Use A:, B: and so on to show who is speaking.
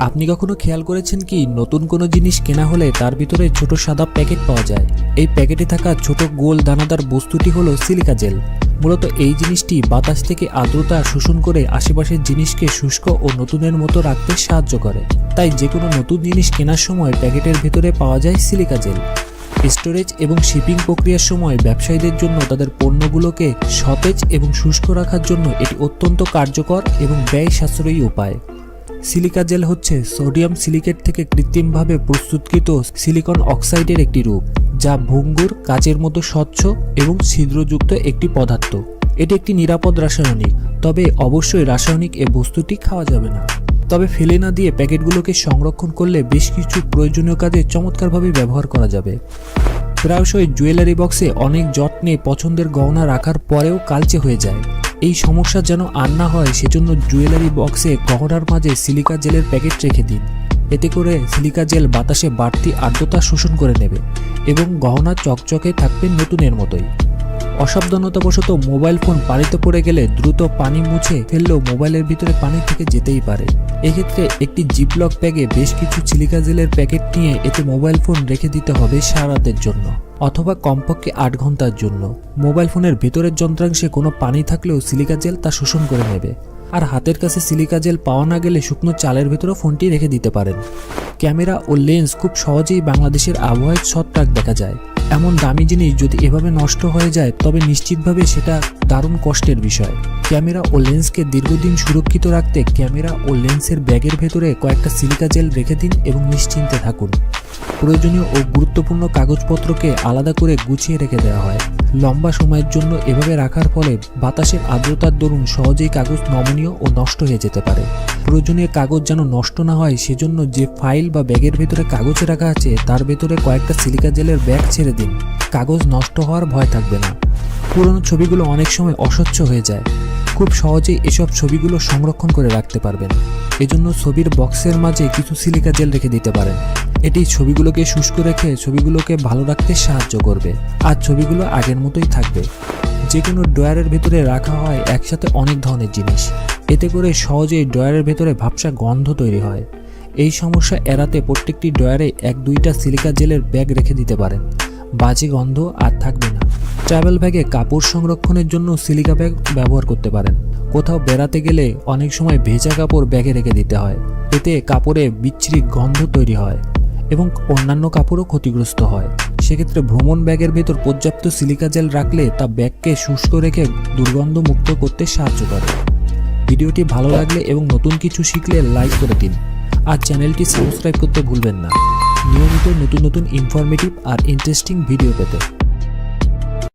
A: আপনি কখনো খেয়াল করেছেন কি নতুন কোনো জিনিস কেনা হলে তার ভিতরে ছোট সাদা প্যাকেট পাওয়া যায়। এই প্যাকেটে থাকা ছোট গোল দানাদার বস্তুটি হলো সিলিকা জেল। মূলত এই জিনিসটি বাতাস থেকে আর্দ্রতা শোষণ করে আশেপাশের জিনিসকে শুষ্ক ও নতুনের মতো রাখতে সাহায্য করে। তাই যে কোনো নতুন জিনিস কেনার সময় প্যাকেটের ভিতরে পাওয়া যায় সিলিকা জেল। স্টোরেজ এবং শিপিং প্রক্রিয়ার সময় ব্যবসায়ীদের জন্য তাদের পণ্যগুলোকে সতেজ এবং শুষ্ক রাখার জন্য এটি অত্যন্ত কার্যকর এবং ব্যয় সাশ্রয়ী উপায়। সিলিকা জেল হচ্ছে সোডিয়াম সিলিকেট থেকে কৃত্রিমভাবে প্রস্তুতকৃত সিলিকন অক্সাইডের একটি রূপ, যা ভঙ্গুর কাচের মতো স্বচ্ছ এবং ছিদ্রযুক্ত একটি পদার্থ। এটি একটি নিরাপদ রাসায়নিক, তবে অবশ্যই রাসায়নিক এ বস্তুটি খাওয়া যাবে না। তবে ফেলে না দিয়ে প্যাকেটগুলোকে সংরক্ষণ করলে বেশ কিছু প্রয়োজনীয় কাজে চমৎকারভাবে ব্যবহার করা যাবে। প্রায়শই জুয়েলারি বক্সে অনেক যত্নে পছন্দের গহনা রাখার পরেও কালচে হয়ে যায়। এই সমস্যা যেন আর না হয় সেজন্য জুয়েলারি বক্সে গহনার মাঝে সিলিকা জেলের প্যাকেট রেখে দিন। এতে করে সিলিকা জেল বাতাসে বাড়তি আর্দ্রতা শোষণ করে নেবে এবং গহনা চকচকে থাকবে নতুনের মতোই। অসাবধানতাবশত মোবাইল ফোন পানিতে পড়ে গেলে দ্রুত পানি মুছে ফেললেও মোবাইলের ভিতরে পানি থেকে যেতেই পারে। এক্ষেত্রে একটি জিপলক ব্যাগে বেশ কিছু সিলিকা জেলের প্যাকেট নিয়ে এতে মোবাইল ফোন রেখে দিতে হবে সারা রাতের জন্য, অথবা কমপক্ষে 8 ঘন্টার জন্য। মোবাইল ফোনের ভেতরের যন্ত্রাংশে কোনো পানি থাকলেও সিলিকা জেল তা শোষণ করে নেবে। আর হাতের কাছে সিলিকা জেল পাওয়া না গেলে শুকনো চালের ভেতরেও ফোনটি রেখে দিতে পারেন। ক্যামেরা ও লেন্স খুব সহজেই বাংলাদেশের আবহাওয়ায় ছত্রাক দেখা যায়। এমন দামি জিনিস যদি এভাবে নষ্ট হয়ে যায় তবে নিশ্চিতভাবে সেটা দারুণ কষ্টের বিষয়। ক্যামেরা ও লেন্সকে দীর্ঘদিন সুরক্ষিত রাখতে ক্যামেরা ও লেন্সের ব্যাগের ভেতরে কয়েকটা সিলিকা জেল রেখে দিন এবং নিশ্চিন্তে থাকুন। প্রয়োজনীয় ও গুরুত্বপূর্ণ কাগজপত্রকে আলাদা করে গুছিয়ে রেখে দেওয়া হয়। লম্বা সময়ের জন্য এভাবে রাখার ফলে বাতাসের আর্দ্রতার দরুন সহজেই কাগজ নমনীয় ও নষ্ট হয়ে যেতে পারে। প্রয়োজনীয় কাগজ যেন নষ্ট না হয় সেজন্য যে ফাইল বা ব্যাগের ভেতরে কাগজ রাখা আছে তার ভেতরে কয়েকটা সিলিকা জেলের ব্যাগ ছেড়ে দিন। কাগজ নষ্ট হওয়ার ভয় থাকবে না। পুরনো ছবিগুলো অনেক সময় অস্বচ্ছ হয়ে যায়। খুব সহজেই এসব ছবিগুলো সংরক্ষণ করে রাখতে পারবেন। এজন্য ছবির বক্সের মাঝে কিছু সিলিকা জেল রেখে দিতে পারেন। এটি ছবিগুলোকে শুষ্ক রেখে ছবিগুলোকে ভালো রাখতে সাহায্য করবে, আর ছবিগুলো আগের মতোই থাকবে। যে কোনো ড্রয়ারের ভেতরে রাখা হয় একসাথে অনেক ধরনের জিনিস, এতে করে সহজেই ড্রয়ারের ভেতরে ভাবসা গন্ধ তৈরি হয়। এই সমস্যা এড়াতে প্রত্যেকটি ড্রয়ারে 1-2টা সিলিকা জেলের ব্যাগ রেখে দিতে পারেন। বাজে গন্ধ আর থাকবে না। ট্রাভেল ব্যাগে কাপড় সংরক্ষণের জন্য সিলিকা ব্যাগ ব্যবহার করতে পারেন। কোথাও বেড়াতে গেলে অনেক সময় ভেজা কাপড় ব্যাগে রেখে দিতে হয়। এতে কাপড়ে বিচ্ছিরি গন্ধ তৈরি হয় এবং অন্যান্য কাপড়ও ক্ষতিগ্রস্ত হয়। সেক্ষেত্রে ভ্রমণ ব্যাগের ভেতর পর্যাপ্ত সিলিকা জেল রাখলে তা ব্যাগকে শুষ্ক রেখে দুর্গন্ধ মুক্ত করতে সাহায্য করে। ভিডিওটি ভালো লাগলে এবং নতুন কিছু শিখলে লাইক করে দিন, আর চ্যানেলটি সাবস্ক্রাইব করতে ভুলবেন না নিয়মিত নতুন নতুন ইনফরমেটিভ আর ইন্টারেস্টিং ভিডিও পেতে।